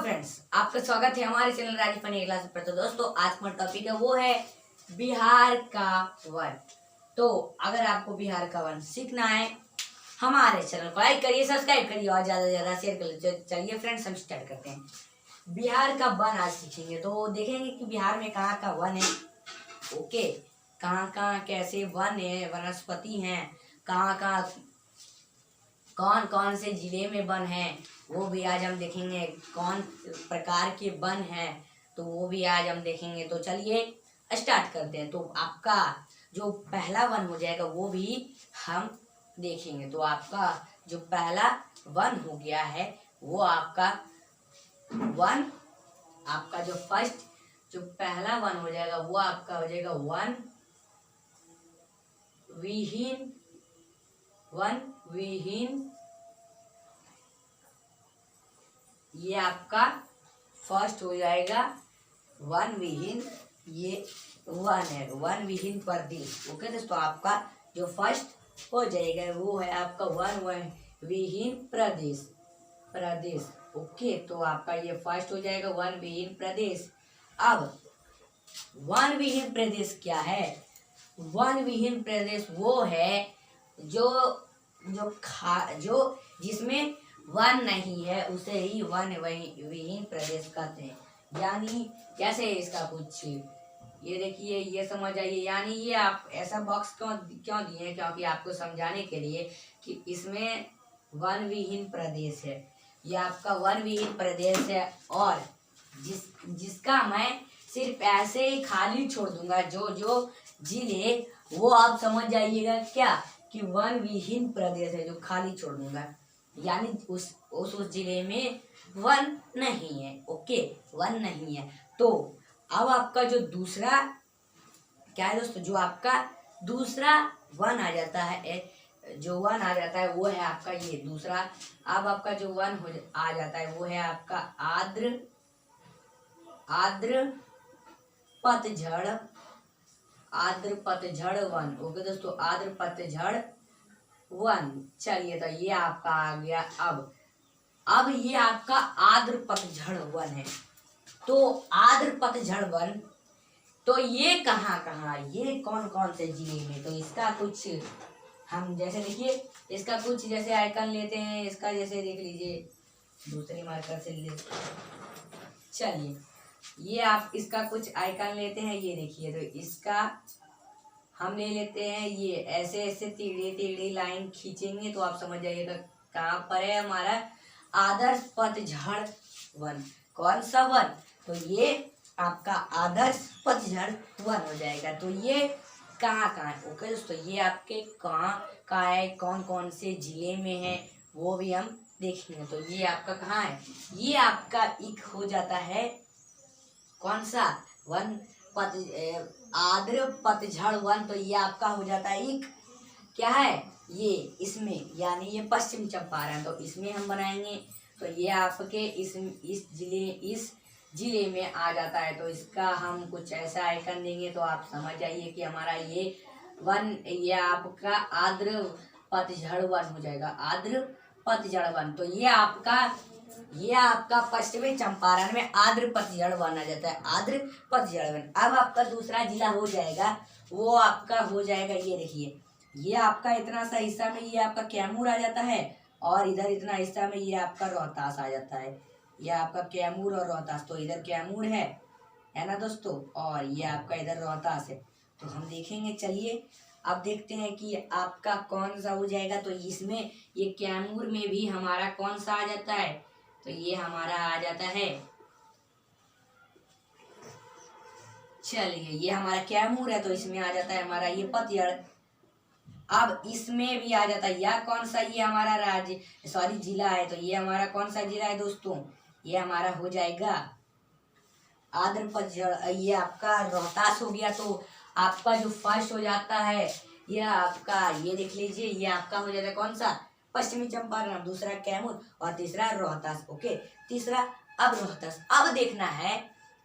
Friends, आपका स्वागत है हमारे चैनल राजी फनी क्लास पर। तो दोस्तों, आज का टॉपिक है वो है बिहार का वन। तो अगर आपको बिहार का वन सीखना है, हमारे चैनल को लाइक करिए, सब्सक्राइब करिए और ज्यादा से ज्यादा शेयर करिए। चलिए फ्रेंड्स, हम स्टार्ट करते हैं। बिहार का वन आज सीखेंगे, तो देखेंगे कि बिहार में कहाँ का वन है। ओके, कहाँ कहाँ कैसे वन है, वनस्पति हैं, कहाँ कहाँ कौन कौन से जिले में वन है, वो भी आज हम देखेंगे। कौन प्रकार के वन है, तो वो भी आज हम देखेंगे। तो चलिए स्टार्ट करते हैं। तो आपका जो पहला वन हो जाएगा वो भी हम देखेंगे। तो आपका जो पहला वन हो गया है वो आपका वन, आपका जो फर्स्ट जो पहला वन हो जाएगा वो आपका हो जाएगा वन विहीन। वन विहीन, ये आपका फर्स्ट हो जाएगा वन विहीन। ये वन है, वन विहीन प्रदेश। ओके दोस्तों, आपका जो फर्स्ट हो जाएगा वो है आपका वन विहीन प्रदेश। प्रदेश ओके, तो आपका ये फर्स्ट हो जाएगा वन विहीन प्रदेश। अब वन विहीन प्रदेश क्या है? वन विहीन प्रदेश वो है जो जिसमें वन नहीं है, उसे ही वन विहीन प्रदेश कहते हैं। यानी कैसे इसका कुछ ये देखिए, ये समझ आइए। यानी ये आप ऐसा बॉक्स क्यों दिए हैं? क्योंकि आपको समझाने के लिए कि इसमें वन विहीन प्रदेश है। ये आपका वन विहीन प्रदेश है, और जिसका मैं सिर्फ ऐसे ही खाली छोड़ दूंगा। जो जिले वो आप समझ जाइएगा क्या कि वन विहीन प्रदेश है, जो खाली छोड़ दूंगा। यानी उस जिले में वन नहीं है। ओके, वन नहीं है। तो अब आपका जो दूसरा क्या है दोस्तों, जो आपका दूसरा वन आ जाता है, जो वन आ जाता है वो है आपका ये दूसरा। अब आपका जो वन आ जाता है वो है आपका आर्द्र पतझड़। आर्द्र पतझड़ वन। ओके दोस्तों, आर्द्र पतझड़ वन। चलिए, तो ये आपका आ गया। अब ये आपका आर्द्र पतझड़ वन है। तो आर्द्र पतझड़ वन, तो ये कहाँ ये कौन कौन से जिले में? तो इसका कुछ हम जैसे देखिए, इसका कुछ जैसे आइकन लेते हैं। इसका जैसे देख लीजिए, दूसरी मार्कर से ले। चलिए, ये आप इसका कुछ आइकन लेते हैं। ये देखिए, तो इसका हम ले लेते हैं। ये ऐसे ऐसे टेढ़ी लाइन खींचेंगे तो आप समझ जाइएगा कहाँ पर है हमारा आदर्श पतझड़ वन। कौन सा वन? तो ये आपका आदर्श पतझड़ वन हो जाएगा। तो ये कहाँ है? ओके दोस्तों, ये आपके कहाँ है, कौन कौन से जिले में है, वो भी हम देखेंगे। तो ये आपका कहाँ है? ये आपका एक हो जाता है कौन सा वन? आर्द्र पतझड़ वन। तो ये आपका हो जाता है एक क्या है ये इसमें, यानी ये पश्चिम चंपारण। तो इसमें हम बनाएंगे। तो ये आपके इस जिले में आ जाता है। तो इसका हम कुछ ऐसा आइकन देंगे तो आप समझ जाइए कि हमारा ये आपका आर्द्र पतझड़ वन हो जाएगा। आर्द्र पतझड़ वन। तो ये आपका पश्चिमी चंपारण में आर्द्र पतझड़ वन आ जाता है। आर्द्र पतझड़ वन। अब आपका दूसरा जिला हो जाएगा, वो आपका हो जाएगा, ये देखिए, ये आपका इतना सा हिस्सा में ये आपका कैमूर आ जाता है, और इधर इतना हिस्सा में ये आपका रोहतास आ जाता है। ये आपका कैमूर और रोहतास। तो इधर कैमूर है ना दोस्तों, और ये आपका इधर रोहतास है। तो हम देखेंगे। चलिए, अब देखते हैं कि आपका कौन सा हो जाएगा। तो इसमें ये कैमूर में भी हमारा कौन सा आ जाता है? तो ये हमारा आ जाता है, चलिए, ये हमारा कैमूर है। तो इसमें आ जाता है हमारा ये पतझड़। अब इसमें भी आ जाता है या कौन सा, ये हमारा जिला है। तो ये हमारा कौन सा जिला है दोस्तों? ये हमारा हो जाएगा आर्द्र पतझड़। ये आपका रोहतास हो गया। तो आपका जो फर्स्ट हो जाता है ये आपका, ये देख लीजिए, ये आपका हो जाता है कौन सा? पश्चिमी चंपारण। दूसरा कैमूर और तीसरा रोहतास। ओके, तीसरा अब रोहतास। अब देखना है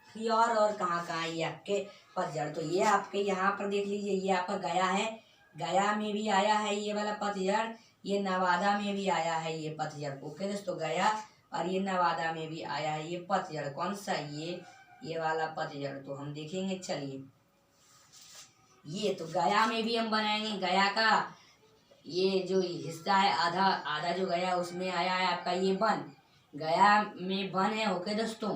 कि और कहाँ ये आपके पतझड़। तो ये आपके यहाँ पर देख लीजिए, ये आपका गया है। गया में भी आया है ये वाला पतझड़। ये नवादा में भी आया है ये पतझड़। ओके दोस्तों, गया और ये नवादा में भी आया है। ये पतझड़ कौन सा, ये वाला पतझड़ तो हम देखेंगे। चलिए, ये तो गया में भी हम बनाएंगे। गया का ये जो हिस्सा है, आधा आधा जो गया उसमें आया है आपका ये वन। गया में वन है। ओके दोस्तों,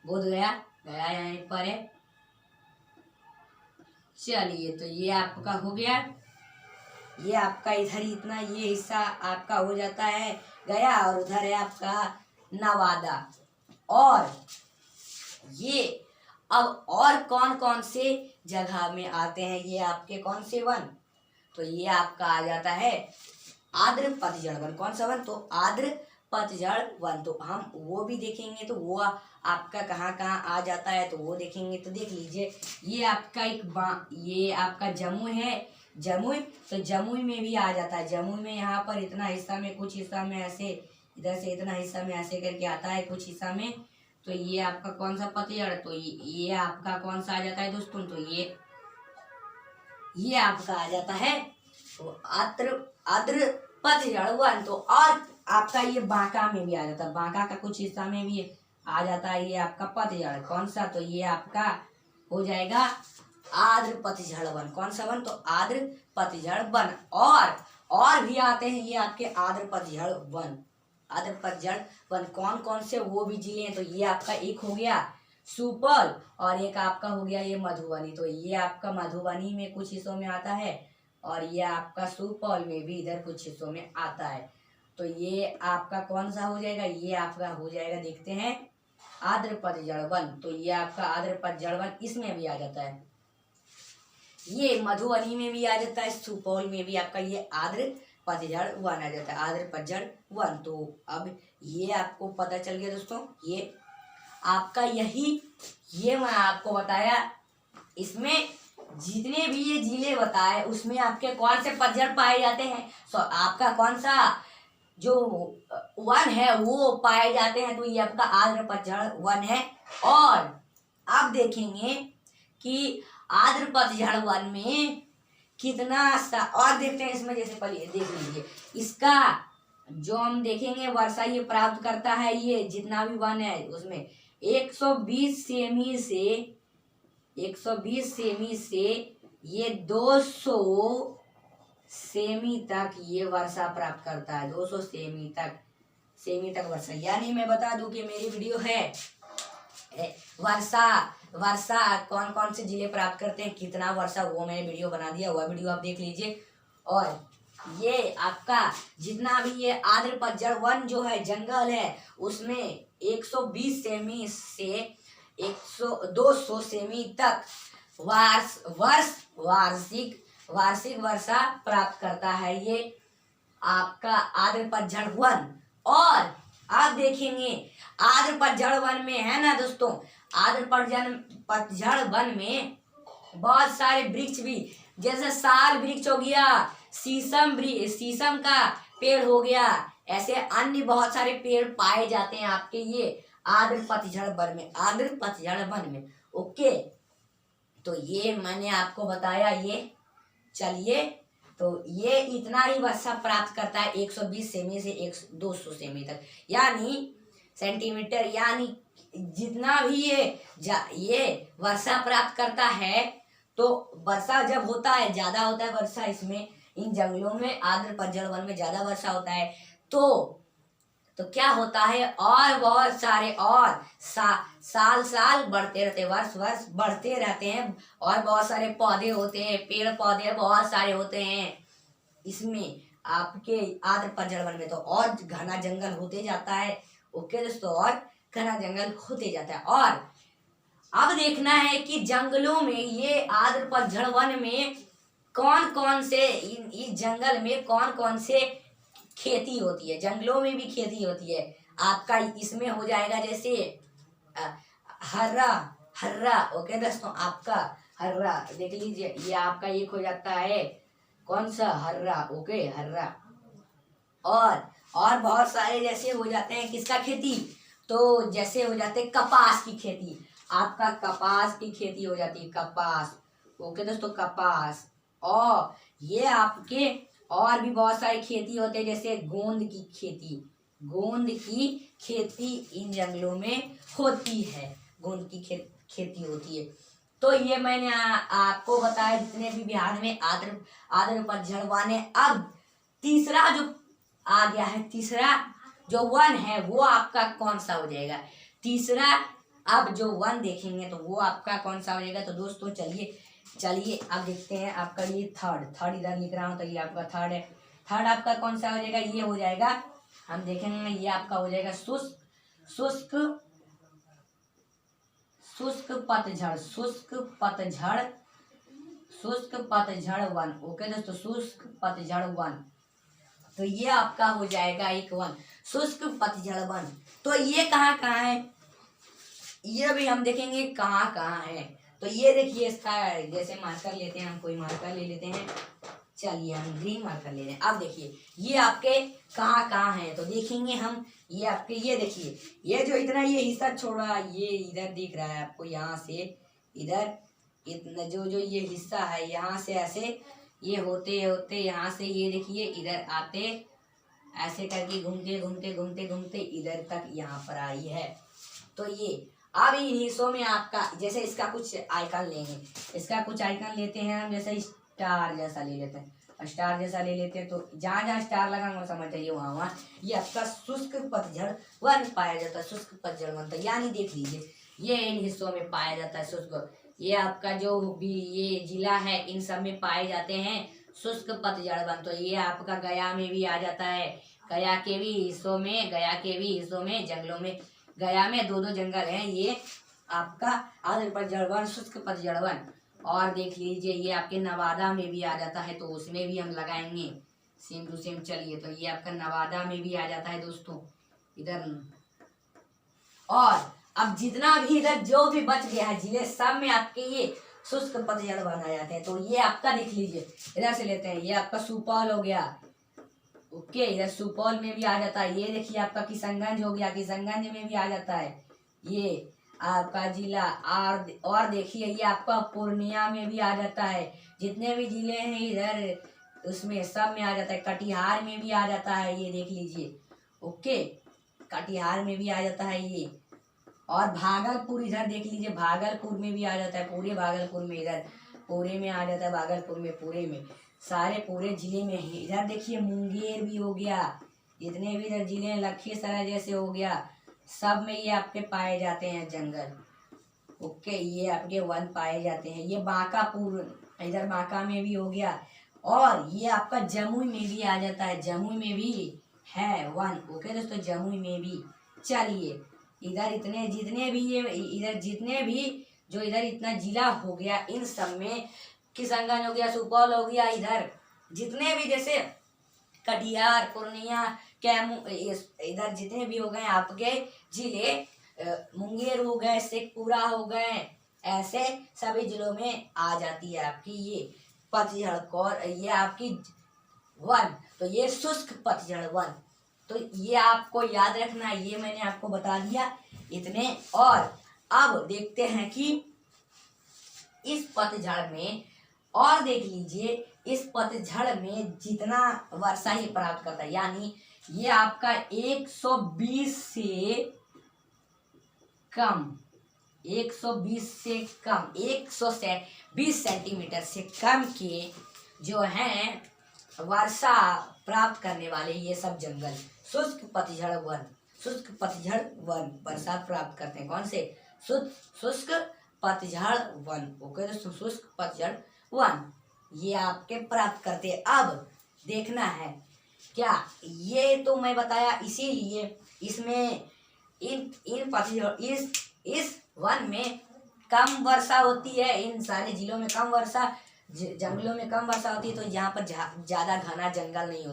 बोध गया, गया यहाँ पर है। चलिए, तो ये आपका हो गया। ये आपका इधर इतना ये हिस्सा आपका हो जाता है गया, और उधर है आपका नवादा। और ये अब और कौन कौन से जगह में आते हैं ये आपके कौन से वन, तो ये आपका आ जाता है आर्द्र पतझड़ वन। कौन सा वन, तो आर्द्र पतझड़ वन। तो हम वो भी देखेंगे, तो वो आपका कहाँ कहाँ आ जाता है तो वो देखेंगे। तो देख लीजिए, ये आपका ये आपका जमुई है। जमुई, तो जमुई में भी आ जाता है। जमुई में यहाँ पर इतना हिस्सा में, कुछ हिस्सा में ऐसे, इधर से इतना हिस्सा में ऐसे करके आता है कुछ हिस्सा में। तो ये आपका कौन सा पतझड़, तो ये आपका कौन सा आ जाता है दोस्तों, तो ये आपका आ जाता है तो आर्द्र पतझड़ वन। तो और आपका ये बांका में भी आ जाता है। बांका का कुछ हिस्सा में भी आ जाता है ये आपका पतझड़। कौन सा, तो ये आपका हो जाएगा आर्द्र पतझड़ वन। कौन सा वन, तो आर्द्र पतझड़ वन। और भी आते हैं ये आपके आर्द्र पतझड़ वन। आर्द्र पतझड़ वन कौन कौन से, वो भी जिले हैं। तो ये आपका एक हो गया सुपौल, और एक आपका हो गया ये मधुबनी। तो ये आपका मधुबनी में कुछ हिस्सों में आता है, और ये आपका सुपौल में भी इधर कुछ हिस्सों में आता है। तो ये आपका कौन सा हो जाएगा, ये आपका हो जाएगा, देखते हैं, आर्द्र पतझड़ वन। तो ये आपका आर्द्र पतझड़ वन इसमें भी आ जाता है। ये मधुबनी में भी आ जाता है, सुपौल में भी आपका ये आर्द्र पतझड़ वन आ जाता है, आर्द्र पतझड़ वन। तो अब ये आपको पता चल गया दोस्तों, ये आपका ये मैं आपको बताया। इसमें जितने भी ये जिले बताए उसमें आपके कौन से पतझड़ पाए जाते हैं, तो आपका कौन सा जो वन है वो पाए जाते हैं, तो ये आपका आर्द्र पतझड़ वन है। और आप देखेंगे कि आर्द्र पतझड़ वन में कितना सा, और देखते हैं इसमें, जैसे पहले देख लीजिए, इसका जो हम देखेंगे वर्षा ये प्राप्त करता है, ये जितना भी वन है उसमें 120 सेमी से ये 200 सेमी तक ये वर्षा प्राप्त करता है। 200 सेमी तक वर्षा। यानी मैं बता दूं कि मेरी वीडियो है वर्षा कौन कौन से जिले प्राप्त करते हैं, कितना वर्षा, वो मैंने वीडियो बना दिया, वह वीडियो आप देख लीजिए। और ये आपका जितना भी ये आर्द्र पतझड़ वन जो है, जंगल है, उसमें 120 सेमी से 200 सेमी तक वार्षिक वर्षा प्राप्त करता है ये आपका आर्द्र पतझड़ वन। और आप देखेंगे आर्द्र पतझड़ वन में है ना दोस्तों, आर्द्र पतझड़ वन में बहुत सारे वृक्ष भी, जैसे साल वृक्ष हो गया, शीशम का पेड़ हो गया, ऐसे अन्य बहुत सारे पेड़ पाए जाते हैं आपके ये आर्द्र पतझड़ वन में। ओके, तो ये मैंने आपको बताया ये। चलिए, तो ये इतना ही वर्षा प्राप्त करता है 120 सेमी से 200 सेमी तक, यानी सेंटीमीटर, यानी जितना भी ये वर्षा प्राप्त करता है। तो वर्षा जब होता है, ज्यादा होता है वर्षा इसमें, इन जंगलों में आर्द्र पतझड़ वन में ज्यादा वर्षा होता है। तो क्या होता है, और बहुत सारे और साल बढ़ते रहते हैं, वर्ष बढ़ते रहते हैं, और बहुत सारे पौधे होते हैं, पेड़ पौधे बहुत सारे होते हैं इसमें आपके आर्द्र पतझड़ वन में। तो और घना जंगल होते जाता है। ओके दोस्तों, और घना जंगल होते जाता है। और अब देखना है कि जंगलों में, ये आर्द्र पतझड़ वन में कौन कौन से, इस जंगल में कौन कौन से खेती होती है। जंगलों में भी खेती होती है आपका, इसमें हो जाएगा जैसे हर्रा। ओके दोस्तों, आपका हर्रा देख लीजिए, ये आपका एक हो जाता है कौन सा, हर्रा। ओके, हर्रा। और बहुत सारे जैसे हो जाते हैं किसका खेती, तो जैसे हो जाते हैं कपास की खेती, आपका कपास की खेती हो जाती है, कपास। ओके दोस्तों, कपास। और ये आपके और भी बहुत सारी खेती होते हैं, जैसे गोंद की खेती, गोंद की खेती इन जंगलों में होती है, गोंद की खेती होती है। तो ये मैंने आपको बताया जितने भी बिहार में आर्द्र आर्द्र पतझड़ वन है। अब तीसरा जो आ गया है, तीसरा जो वन है वो आपका कौन सा हो जाएगा? तीसरा अब जो वन देखेंगे तो वो आपका कौन सा हो जाएगा? तो दोस्तों चलिए अब देखते हैं आपका ये थर्ड इधर लिख रहा हूँ, तो ये आपका थर्ड है। थर्ड आपका कौन सा हो जाएगा? ये हो जाएगा, हम देखेंगे ये आपका हो जाएगा शुष्क पतझड़ वन। ओके दोस्तों, शुष्क पतझड़ वन, तो ये आपका हो जाएगा एक वन, शुष्क पतझड़ वन। तो ये कहाँ कहाँ है, ये भी हम देखेंगे कहाँ कहाँ है। तो ये देखिए, इसका जैसे मार्कर लेते हैं, हम कोई मार्कर ले लेते हैं, चलिए हम ग्रीन मार्कर ले रहे हैं। अब देखिए ये आपके कहाँ कहाँ है, तो देखेंगे हम। ये आपके, ये देखिए, ये जो इतना ये हिस्सा छोड़ा, ये इधर दिख रहा है आपको, यहाँ से इधर इतना जो ये हिस्सा है, यहाँ से ऐसे ये होते होते यहाँ से ये देखिए इधर आते, ऐसे करके घूमते घूमते घूमते घूमते इधर तक यहाँ पर आई है। तो ये अब इन हिस्सों में आपका, जैसे इसका कुछ आइकन लेंगे, इसका कुछ आइकन लेते हैं हम, जैसे स्टार जैसा ले लेते हैं, स्टार जैसा ले लेते हैं। तो जहाँ जहाँ स्टार लगा वो समझ जाइए वहाँ वहाँ ये आपका शुष्क पतझड़ वन पाया जाता है, शुष्क पतझड़ वन। तो यानी देख लीजिए ये इन हिस्सों में पाया जाता है शुष्क, ये आपका जो भी ये जिला है इन सब में पाए जाते हैं शुष्क पतझड़ वन। तो ये आपका गया में भी आ जाता है, गया के भी हिस्सों में जंगलों में, गया में दो जंगल हैं, ये आपका आर्द्र पतझड़ वन, शुष्क पतझड़ वन। और देख लीजिए ये आपके नवादा में भी आ जाता है, तो उसमें भी हम लगाएंगे सेम टू सेम। चलिए, तो ये आपका नवादा में भी आ जाता है दोस्तों इधर। और अब जितना भी इधर जो भी बच गया है जिले, सब में आपके ये शुष्क पतझड़ वन आ जाते हैं। तो ये आपका देख लीजिए, इधर से लेते हैं, ये आपका सुपौल हो गया, ओके, इधर सुपौल में भी आ जाता है। ये देखिए आपका किशनगंज हो गया, किशनगंज में भी आ जाता है ये आपका जिला। और देखिए ये आपका पूर्णिया में भी आ जाता है, जितने भी जिले हैं इधर उसमें सब में आ जाता है। कटिहार में भी आ जाता है, ये देख लीजिए, ओके, कटिहार में भी आ जाता है ये। और भागलपुर इधर देख लीजिए, भागलपुर में भी आ जाता है, पूरे भागलपुर में, इधर पूरे में आ जाता है, भागलपुर में पूरे में, सारे पूरे जिले में ही। इधर देखिए मुंगेर भी हो गया, जितने भी इधर जिले हैं, लखीसराय जैसे हो गया, सब में ये आपके पाए जाते हैं जंगल, ओके, ये आपके वन पाए जाते हैं। ये बांकापुर, इधर बांका में भी हो गया। और ये आपका जमुई में भी आ जाता है, जमुई में भी है वन, ओके दोस्तों, जमुई में भी। चलिए इधर इतने जितने भी ये इधर जितने भी जो इधर इतना जिला हो गया, इन सब में किशनगंज हो गया, सुपौल हो गया, इधर जितने भी जैसे कटिहार, पूर्णिया, इधर जितने भी हो गए आपके जिले, मुंगेर हो गए, शेखपुरा हो गए, ऐसे सभी जिलों में आ जाती है आपकी ये पतझड़ कौर, ये आपकी वन। तो ये शुष्क पतझड़ वन, तो ये आपको याद रखना, ये मैंने आपको बता दिया इतने। और अब देखते हैं कि इस पतझड़ में, और देख लीजिए इस पतझड़ में जितना वर्षा ये प्राप्त करता है, यानी ये आपका 120 से कम 120 सेंटीमीटर से कम के जो हैं वर्षा प्राप्त करने वाले ये सब जंगल शुष्क पतझड़ वन बरसात प्राप्त करते हैं। कौन से? शुष्क पतझड़ वन, ओके दोस्तों, शुष्क पतझड़ वन ये आपके प्राप्त करते हैं। अब देखना है क्या, ये तो मैं बताया, इसीलिए इसमें इन पतझड़ इस वन में कम वर्षा होती है, इन सारे जिलों में कम वर्षा, जंगलों में कम वर्षा होती है। तो यहाँ पर ज़्यादा घना जंगल नहीं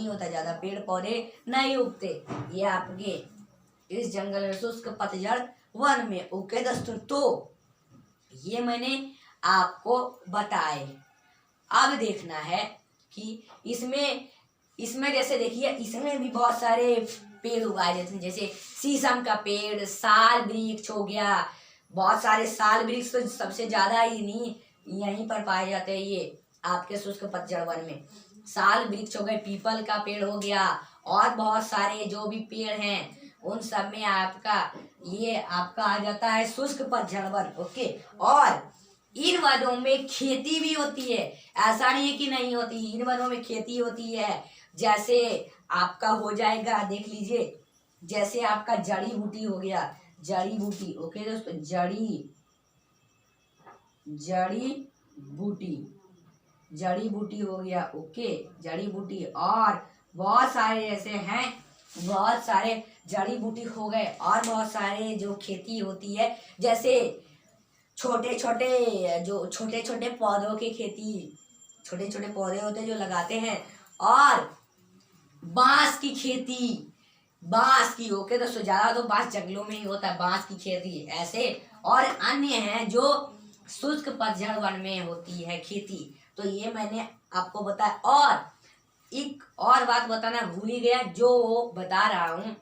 होता, ज़्यादा पेड़ पौधे नहीं उगते ये आपके इस जंगल में, शुष्क पतझड़ वन में, ओके दोस्तों। तो ये मैंने आपको बताए। अब देखना है कि इसमें जैसे देखिए, इसमें भी बहुत सारे पेड़ उगाए जाते हैं, जैसे शीशम का पेड़, साल वृक्ष हो गया, बहुत सारे साल वृक्ष तो सबसे ज्यादा ही नहीं यहीं पर पाए जाते हैं ये आपके शुष्क पतझड़ वन में। साल वृक्ष हो गए, पीपल का पेड़ हो गया, और बहुत सारे जो भी पेड़ हैं उन सब में आपका ये आपका आ जाता है शुष्क पतझड़ वन। ओके, और इन वनों में खेती भी होती है, ऐसा नहीं है कि नहीं होती, इन वनों में खेती होती है। जैसे आपका हो जाएगा, देख लीजिए, जैसे आपका जड़ी बूटी हो गया, जड़ी बूटी। ओके दोस्तों, जड़ी बूटी, जड़ी बूटी हो गया। ओके, जड़ी बूटी, और बहुत सारे ऐसे हैं, बहुत सारे जड़ी बूटी हो गए, और बहुत सारे जो खेती होती है, जैसे छोटे छोटे पौधों की खेती, छोटे छोटे पौधे होते हैं जो लगाते हैं, और बांस की खेती, बांस की। ओके दोस्तों, ज्यादा तो बांस जंगलों में ही होता है, बांस की खेती ऐसे, और अन्य हैं जो शुष्क पतझड़ वन में होती है खेती। तो ये मैंने आपको बताया, और एक और बात बताना भूल ही गया, जो बता रहा हूं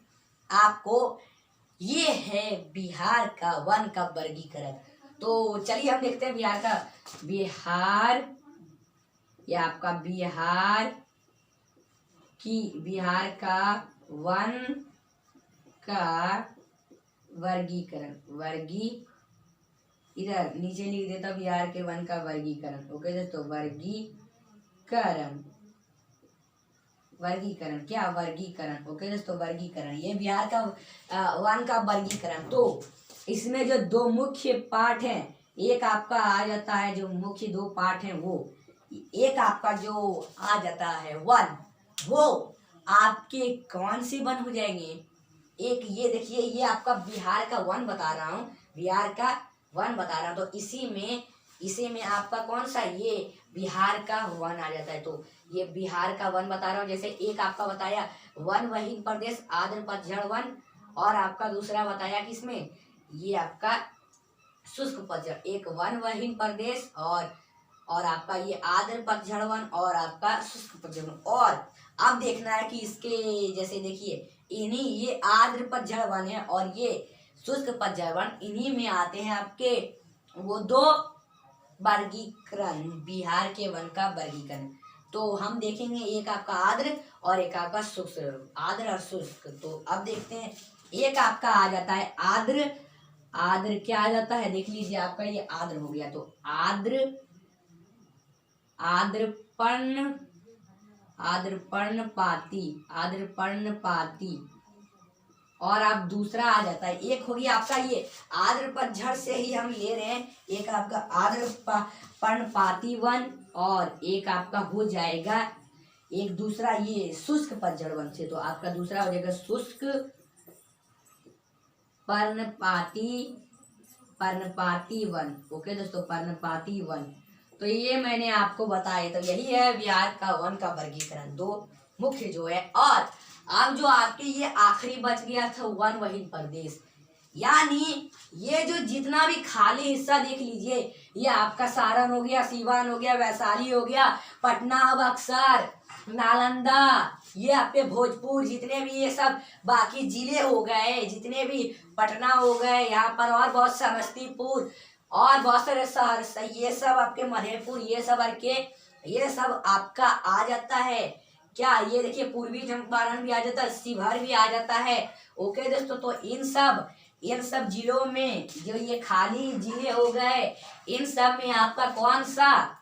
आपको, ये है बिहार का वन का वर्गीकरण। तो चलिए हम देखते हैं बिहार का, या आपका बिहार का वन का वर्गीकरण, इधर नीचे लिख देता बिहार के वन का वर्गीकरण। ओके दोस्तों, वर्गीकरण क्या, वर्गीकरण। ओके दोस्तों, वर्गीकरण, ये बिहार का वन का वर्गीकरण। तो इसमें जो दो मुख्य पार्ट हैं, एक आपका आ जाता है, जो मुख्य दो पार्ट हैं वो, एक आपका जो आ जाता है वन, वो आपके कौन से वन हो जाएंगे, एक ये देखिए, ये आपका बिहार का वन बता रहा हूँ, बिहार का वन बता रहा हूँ, तो इसी में आपका कौन सा, ये बिहार का वन आ जाता है। तो ये बिहार का वन बता रहा हूँ, जैसे एक आपका बताया वन वहीन प्रदेश आर्द्र पतझड़ वन, और आपका दूसरा बताया किसमें, ये आपका शुष्क पतझड़, एक वन वहीन प्रदेश, और आपका ये आर्द्र पतझड़ वन, और आपका शुष्क पतझड़ वन। और अब देखना है कि इसके जैसे देखिए, इन्हीं ये आर्द्र पतझड़ वन है और ये शुष्क पतझड़ वन, इन्हीं में आते हैं आपके वो दो वर्गीकरण, बिहार के वन का वर्गीकरण। तो हम देखेंगे एक आपका आर्द्र और एक आपका शुष्क, आर्द्र और शुष्क। तो अब देखते हैं, एक आपका आ जाता है आर्द्र, आर्द्र क्या आ जाता है, देख लीजिए, आपका ये आर्द्र हो गया, तो आर्द्रपर्णपाती, और आप दूसरा आ जाता है, एक हो गया आपका ये आर्द्र पतझड़ से ही हम ले रहे हैं, एक आपका आर्द्र पर्णपाती वन, और एक आपका हो जाएगा एक दूसरा ये शुष्क पतझड़ वन से। तो आपका दूसरा हो जाएगा शुष्क पर्णपाती वन। ओके दोस्तों, पर्णपाती वन। तो ये मैंने आपको बताया, तो यही है बिहार का वन का वर्गीकरण, दो मुख्य जो है। और अब जो आपके ये आखिरी बच गया था वन वहीन प्रदेश, यानी ये जो जितना भी खाली हिस्सा देख लीजिए, ये आपका सारण हो गया, सीवान हो गया, वैशाली हो गया, पटना, बक्सर, नालंदा, ये आपके भोजपुर, जितने भी ये सब बाकी जिले हो गए, जितने भी पटना हो गए यहाँ पर, और बहुत समस्तीपुर, और बहुत सारे शहर, ये सब आपके मधेपुर, ये सब ये सब आपका आ जाता है क्या, ये देखिए पूर्वी चंपारण भी आ जाता है, शिवहर भी आ जाता है। ओके दोस्तों, तो इन सब जिलों में जो ये खाली जिले हो गए, इन सब में आपका कौन सा,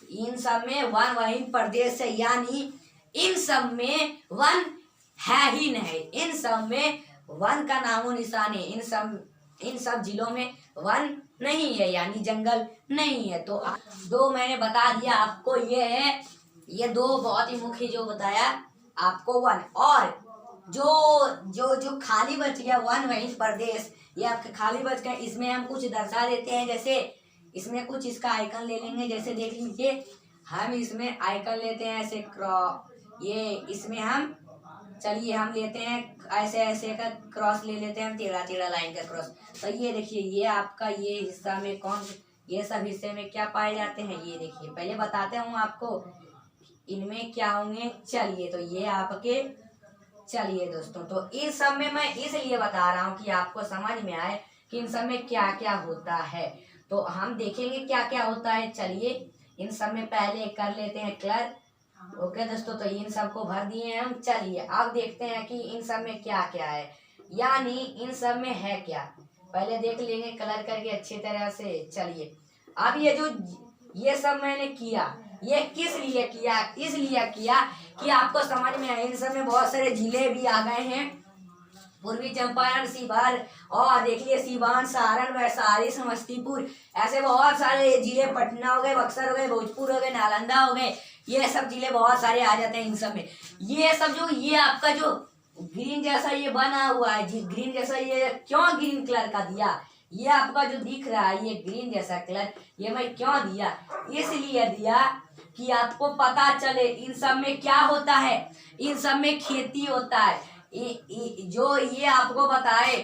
इन सब में वन वहीन प्रदेश है, यानी इन सब में वन है ही नहीं, इन सब में वन का नामो निशान है, इन सब जिलों में वन नहीं है, यानी जंगल नहीं है। तो दो मैंने बता दिया आपको, ये है, ये दो बहुत ही मुख्य जो बताया आपको वन, और जो खाली बच गया वन वहीन प्रदेश, ये आपके खाली बच गया, इसमें हम कुछ दर्शा देते हैं, जैसे इसमें कुछ इसका आइकन ले लेंगे, जैसे देख लीजिए, हम इसमें आइकन लेते हैं ऐसे ये इसमें हम, चलिए हम लेते हैं ऐसे ऐसे का क्रॉस ले लेते हैं, टेढ़ा टेढ़ा लाइन का क्रॉस। तो ये देखिए, ये आपका ये हिस्सा में ये सब हिस्से में क्या पाए जाते हैं, ये देखिए, पहले बताते हूँ आपको इनमें क्या होंगे। चलिए, तो ये आपके, चलिए दोस्तों, तो इस सब में मैं इसलिए बता रहा हूँ कि आपको समझ में आए कि इन सब में क्या क्या होता है। तो हम देखेंगे क्या क्या होता है। चलिए, इन सब में पहले कर लेते हैं कलर, ओके दोस्तों, तो इन सबको भर दिए हैं हम। चलिए अब देखते हैं कि इन सब में क्या क्या है, यानी इन सब में है क्या। पहले देख लेंगे कलर करके अच्छी तरह से। चलिए अब ये सब मैंने किया, ये किस लिए किया, इसलिए किया कि आपको समझ में आए। इन सब में बहुत सारे जिले भी आ गए हैं, पूर्वी चंपारण, सीवर, और देखिए सीवान, सारण, वैशाली, समस्तीपुर, ऐसे बहुत सारे जिले, पटना हो गए, बक्सर हो गए, भोजपुर हो गए, नालंदा हो गए, ये सब जिले बहुत सारे आ जाते हैं इन सब में। ये सब जो ये आपका जो ग्रीन जैसा ये बना हुआ है, जी ग्रीन जैसा, ये क्यों ग्रीन कलर का दिया, ये आपका जो दिख रहा है ये ग्रीन जैसा कलर, ये मैं क्यों दिया, इसलिए दिया कि आपको पता चले इन सब में क्या होता है। इन सब में खेती होता है। जो ये आपको बताए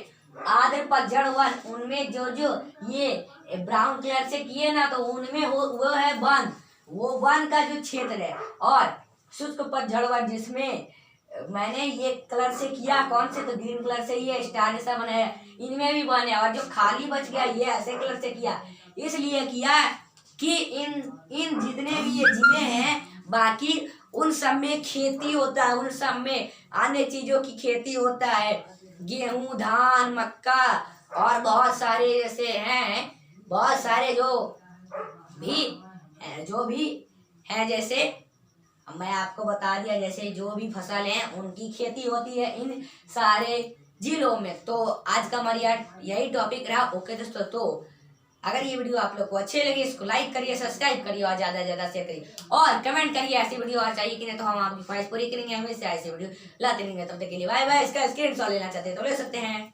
आद्र पतझड़ वन, उनमें जो जो ये ब्राउन कलर से किए ना, तो उनमें वो है वन, वो वन का जो क्षेत्र है। और शुष्क पतझड़ वन जिसमें मैंने ये कलर से किया, कौन से, तो ग्रीन कलर से ये स्टार जैसा बनाया, इनमें भी बने। और जो खाली बच गया ये ऐसे कलर से किया, इसलिए किया कि इन इन जितने भी ये जिले हैं बाकी उन सब में खेती होता है, उन सब में अन्य चीजों की खेती होता है, गेहूं, धान, मक्का, और बहुत सारे जैसे हैं, बहुत सारे जो भी हैं, जैसे मैं आपको बता दिया, जैसे जो भी फसल है उनकी खेती होती है इन सारे जिलों में। तो आज का हमारा यही टॉपिक रहा। ओके दोस्तों, तो अगर ये वीडियो आप लोग को अच्छे लगे, इसको लाइक करिए, सब्सक्राइब करिए और ज्यादा से ज्यादा शेयर करिए, और कमेंट करिए ऐसी वीडियो और चाहिए कि नहीं, तो हम आपकी ख्वाहिश पूरी करेंगे, हमेशा ऐसी वीडियो लाते रहेंगे। तब तक के लिए बाय बाय। इसका स्क्रीनशॉट लेना चाहते हैं तो ले सकते हैं।